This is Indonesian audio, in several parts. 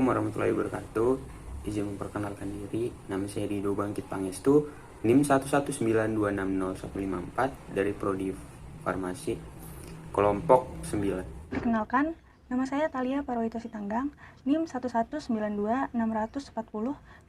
Assalamualaikum warahmatullahi wabarakatuh. Izin memperkenalkan diri, nama saya Rido Bangkit Pangestu, NIM 119260154 dari Prodi Farmasi, kelompok 9. Perkenalkan, nama saya Thalia Parwito Sitanggang, NIM 1192640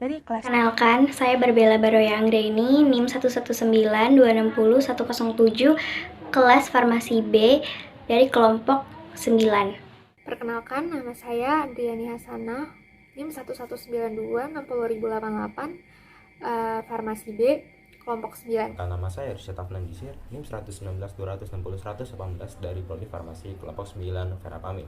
dari kelas. Perkenalkan, saya Barbella Baroya Anggraini, NIM 119260107, kelas Farmasi B dari kelompok 9. Perkenalkan, nama saya Adriani Hasanah, NIM 119260088, Farmasi B, kelompok 9. Nama saya Irsyad Afnan Jisir, NIM 119260118 dari Prodi Farmasi kelompok 9 Verapamil.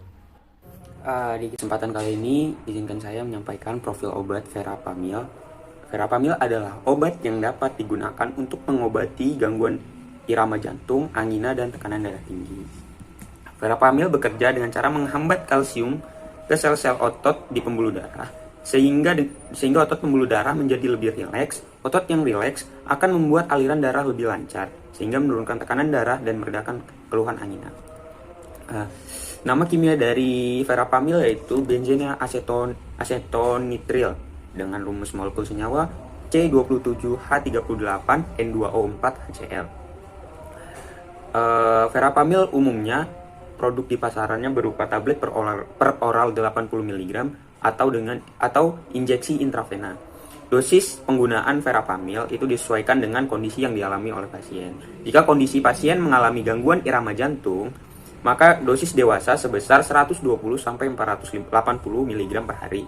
Di kesempatan kali ini, izinkan saya menyampaikan profil obat Verapamil. Verapamil adalah obat yang dapat digunakan untuk mengobati gangguan irama jantung, angina, dan tekanan darah tinggi. Verapamil bekerja dengan cara menghambat kalsium ke sel-sel otot di pembuluh darah, sehingga otot pembuluh darah menjadi lebih rileks. Otot yang rileks akan membuat aliran darah lebih lancar, sehingga menurunkan tekanan darah dan meredakan keluhan angina. Nama kimia dari Verapamil yaitu benzena asetonitril dengan rumus molekul senyawa C27H38N2O4HCl. Verapamil umumnya produk di pasarannya berupa tablet per oral 80 mg atau injeksi intravena. Dosis penggunaan Verapamil itu disesuaikan dengan kondisi yang dialami oleh pasien. Jika kondisi pasien mengalami gangguan irama jantung, maka dosis dewasa sebesar 120-480 mg per hari.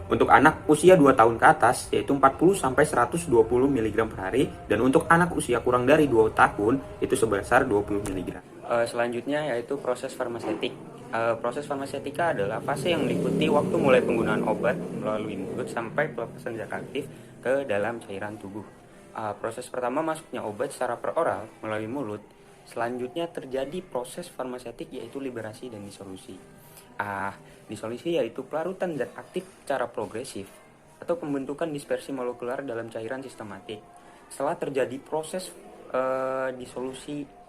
Untuk anak usia 2 tahun ke atas yaitu 40-120 mg per hari, dan untuk anak usia kurang dari 2 tahun itu sebesar 20 mg. Selanjutnya yaitu proses farmasetik. Proses farmasetika adalah fase yang meliputi waktu mulai penggunaan obat melalui mulut sampai pelepasan zat aktif ke dalam cairan tubuh. Proses pertama masuknya obat secara peroral melalui mulut. Selanjutnya terjadi proses farmasetik yaitu liberasi dan disolusi. Disolusi yaitu pelarutan zat aktif secara progresif atau pembentukan dispersi molekular dalam cairan sistematik. Setelah terjadi proses disolusi,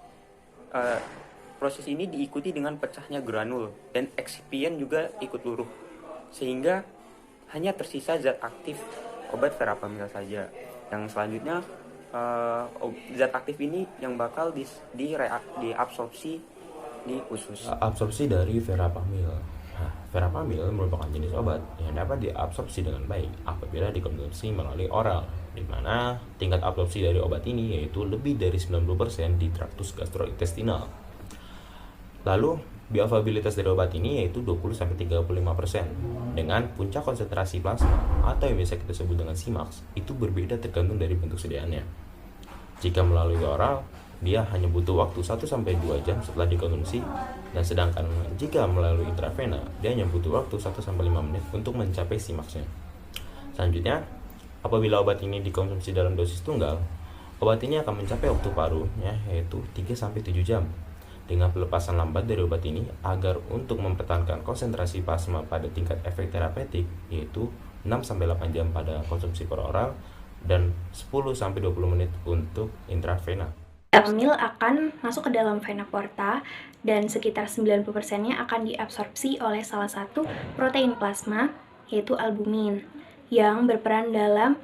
proses ini diikuti dengan pecahnya granul dan eksipien juga ikut luruh, sehingga hanya tersisa zat aktif obat Verapamil saja. Yang selanjutnya zat aktif ini yang bakal diabsorpsi di usus. Absorpsi dari Verapamil. Verapamil merupakan jenis obat yang dapat diabsorpsi dengan baik apabila dikonsumsi melalui oral, di mana tingkat absorpsi dari obat ini yaitu lebih dari 90% di traktus gastrointestinal. Lalu, bioavailabilitas dari obat ini yaitu 20-35%, dengan puncak konsentrasi plasma atau yang biasa kita sebut dengan Cmax itu berbeda tergantung dari bentuk sediaannya. Jika melalui oral, dia hanya butuh waktu 1-2 jam setelah dikonsumsi, dan sedangkan jika melalui intravena, dia hanya butuh waktu 1-5 menit untuk mencapai Cmax-nya. Selanjutnya, apabila obat ini dikonsumsi dalam dosis tunggal, obat ini akan mencapai waktu paruhnya yaitu 3-7 jam. Dengan pelepasan lambat dari obat ini agar untuk mempertahankan konsentrasi plasma pada tingkat efek terapeutik yaitu 6-8 jam pada konsumsi per oral dan 10-20 menit untuk intravena. Verapamil akan masuk ke dalam vena porta dan sekitar 90%-nya akan diabsorpsi oleh salah satu protein plasma yaitu albumin yang berperan dalam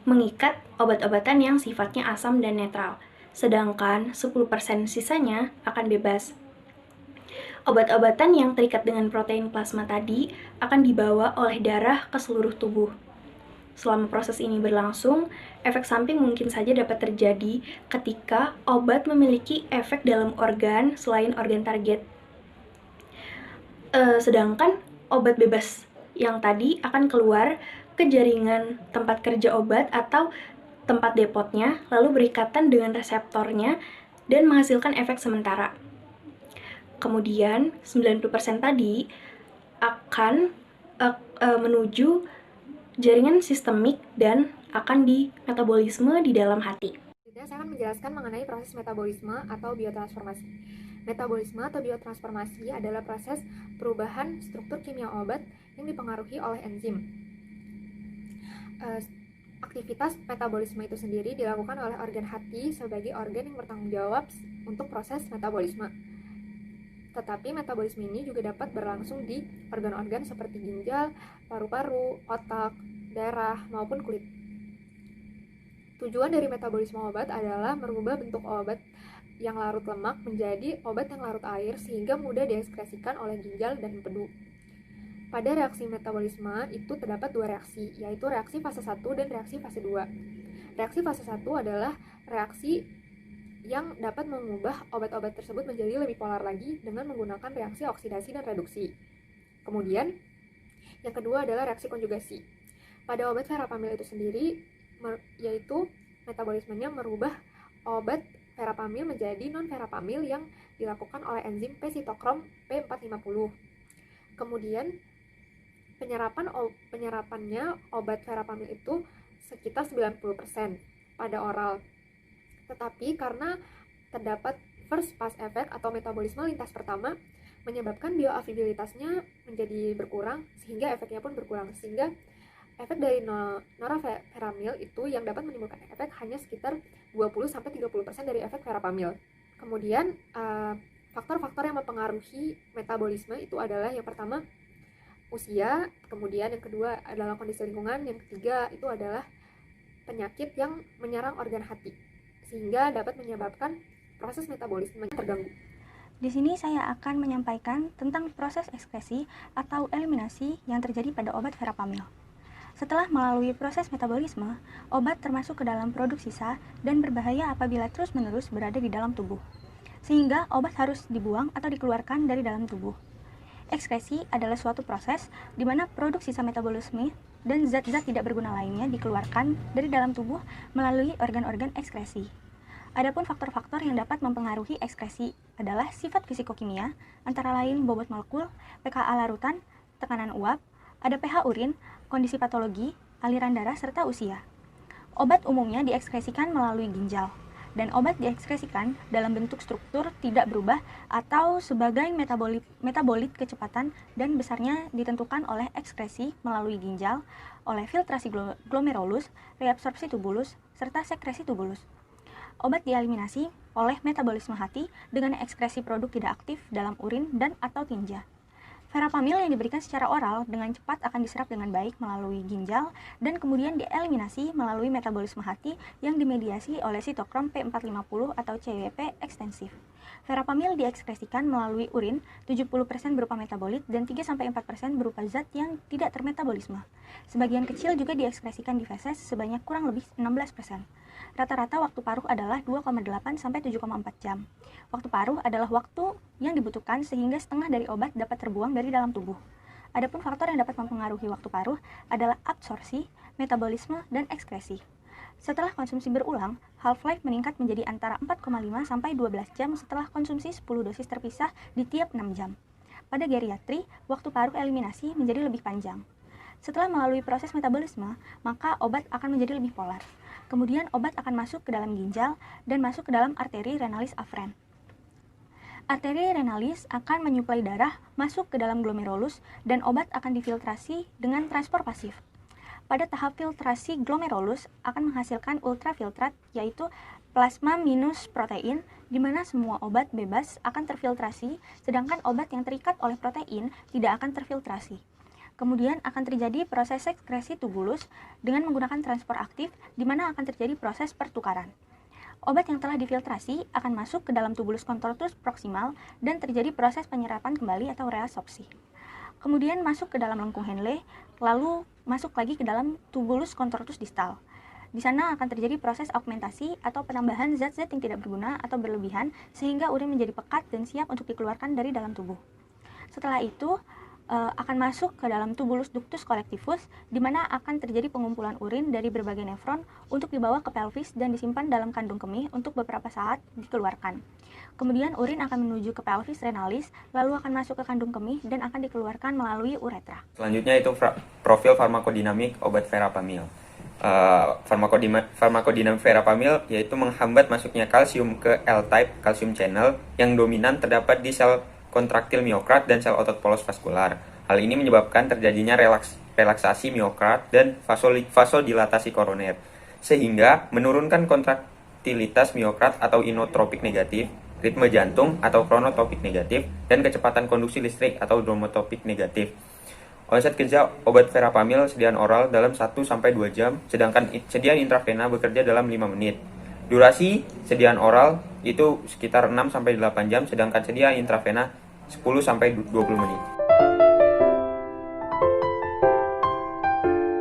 mengikat obat-obatan yang sifatnya asam dan netral. Sedangkan 10% sisanya akan bebas. Obat-obatan yang terikat dengan protein plasma tadi akan dibawa oleh darah ke seluruh tubuh. Selama proses ini berlangsung, efek samping mungkin saja dapat terjadi ketika obat memiliki efek dalam organ selain organ target. Sedangkan obat bebas yang tadi akan keluar ke jaringan tempat kerja obat atau tempat depotnya, lalu berikatan dengan reseptornya dan menghasilkan efek sementara. Kemudian 90% tadi akan menuju jaringan sistemik dan akan di metabolisme di dalam hati. Saya akan menjelaskan mengenai proses metabolisme atau biotransformasi. Metabolisme atau biotransformasi adalah proses perubahan struktur kimia obat yang dipengaruhi oleh enzim. Aktivitas metabolisme itu sendiri dilakukan oleh organ hati sebagai organ yang bertanggung jawab untuk proses metabolisme. Tetapi metabolisme ini juga dapat berlangsung di organ-organ seperti ginjal, paru-paru, otak, darah, maupun kulit. Tujuan dari metabolisme obat adalah merubah bentuk obat yang larut lemak menjadi obat yang larut air sehingga mudah diekskresikan oleh ginjal dan empedu. Pada reaksi metabolisme itu terdapat dua reaksi, yaitu reaksi fase 1 dan reaksi fase 2. Reaksi fase 1 adalah reaksi yang dapat mengubah obat-obat tersebut menjadi lebih polar lagi dengan menggunakan reaksi oksidasi dan reduksi. Kemudian, yang kedua adalah reaksi konjugasi. Pada obat verapamil itu sendiri, yaitu metabolismenya merubah obat verapamil menjadi non-verapamil yang dilakukan oleh enzim P-sitokrom P450. Kemudian, penyerapannya obat verapamil itu sekitar 90% pada oral. Tetapi karena terdapat first pass effect atau metabolisme lintas pertama, menyebabkan bioavailabilitasnya menjadi berkurang sehingga efeknya pun berkurang, sehingga efek dari noraveramil itu yang dapat menimbulkan efek hanya sekitar 20-30% dari efek verapamil. Kemudian faktor-faktor yang mempengaruhi metabolisme itu adalah yang pertama usia, kemudian yang kedua adalah kondisi lingkungan, yang ketiga itu adalah penyakit yang menyerang organ hati sehingga dapat menyebabkan proses metabolisme terganggu. Di sini saya akan menyampaikan tentang proses ekskresi atau eliminasi yang terjadi pada obat verapamil. Setelah melalui proses metabolisme, obat termasuk ke dalam produk sisa dan berbahaya apabila terus-menerus berada di dalam tubuh, sehingga obat harus dibuang atau dikeluarkan dari dalam tubuh. Ekskresi adalah suatu proses di mana produk sisa metabolisme dan zat-zat tidak berguna lainnya dikeluarkan dari dalam tubuh melalui organ-organ ekskresi. Adapun faktor-faktor yang dapat mempengaruhi ekskresi adalah sifat fisikokimia, antara lain bobot molekul, pKa larutan, tekanan uap, ada pH urin, kondisi patologi, aliran darah, serta usia. Obat umumnya diekskresikan melalui ginjal, dan obat diekskresikan dalam bentuk struktur tidak berubah atau sebagai metabolit kecepatan dan besarnya ditentukan oleh ekskresi melalui ginjal, oleh filtrasi glomerulus, reabsorpsi tubulus, serta sekresi tubulus. Obat dieliminasi oleh metabolisme hati dengan ekskresi produk tidak aktif dalam urin dan atau tinja. Verapamil yang diberikan secara oral dengan cepat akan diserap dengan baik melalui ginjal dan kemudian dieliminasi melalui metabolisme hati yang dimediasi oleh sitokrom P450 atau CWP ekstensif. Verapamil diekskresikan melalui urin 70% berupa metabolit dan 3-4% berupa zat yang tidak termetabolisme. Sebagian kecil juga diekskresikan di feses sebanyak kurang lebih 16%. Rata-rata waktu paruh adalah 2,8 sampai 7,4 jam. Waktu paruh adalah waktu yang dibutuhkan sehingga setengah dari obat dapat terbuang dari dalam tubuh. Adapun faktor yang dapat mempengaruhi waktu paruh adalah absorpsi, metabolisme, dan ekskresi. Setelah konsumsi berulang, half-life meningkat menjadi antara 4,5 sampai 12 jam setelah konsumsi 10 dosis terpisah di tiap 6 jam. Pada geriatri, waktu paruh eliminasi menjadi lebih panjang. Setelah melalui proses metabolisme, maka obat akan menjadi lebih polar. Kemudian obat akan masuk ke dalam ginjal dan masuk ke dalam arteri renalis aferen. Arteri renalis akan menyuplai darah masuk ke dalam glomerulus dan obat akan difiltrasi dengan transport pasif. Pada tahap filtrasi glomerulus akan menghasilkan ultrafiltrat yaitu plasma minus protein di mana semua obat bebas akan terfiltrasi sedangkan obat yang terikat oleh protein tidak akan terfiltrasi. Kemudian akan terjadi proses sekresi tubulus dengan menggunakan transport aktif di mana akan terjadi proses pertukaran. Obat yang telah difiltrasi akan masuk ke dalam tubulus contortus proximal dan terjadi proses penyerapan kembali atau reabsorpsi. Kemudian masuk ke dalam lengkung Henle, lalu masuk lagi ke dalam tubulus contortus distal. Di sana akan terjadi proses augmentasi atau penambahan zat-zat yang tidak berguna atau berlebihan sehingga urin menjadi pekat dan siap untuk dikeluarkan dari dalam tubuh. Setelah itu akan masuk ke dalam tubulus ductus collectivus di mana akan terjadi pengumpulan urin dari berbagai nefron untuk dibawa ke pelvis dan disimpan dalam kandung kemih untuk beberapa saat dikeluarkan. Kemudian urin akan menuju ke pelvis renalis lalu akan masuk ke kandung kemih dan akan dikeluarkan melalui uretra. Selanjutnya itu profil farmakodinamik obat verapamil. Farmakodinamik verapamil yaitu menghambat masuknya kalsium ke L-type calcium channel yang dominan terdapat di sel kontraktil miokard dan sel otot polos vaskular. Hal ini menyebabkan terjadinya relaksasi miokard dan vasodilatasi koroner, sehingga menurunkan kontraktilitas miokard atau inotropik negatif ritme jantung atau chronotropik negatif, dan kecepatan konduksi listrik atau dromotropik negatif. Onset kerja obat verapamil sediaan oral dalam 1-2 jam, sedangkan sediaan intravena bekerja dalam 5 menit. Durasi sediaan oral itu sekitar 6-8 jam, sedangkan sediaan intravena 10-20 menit.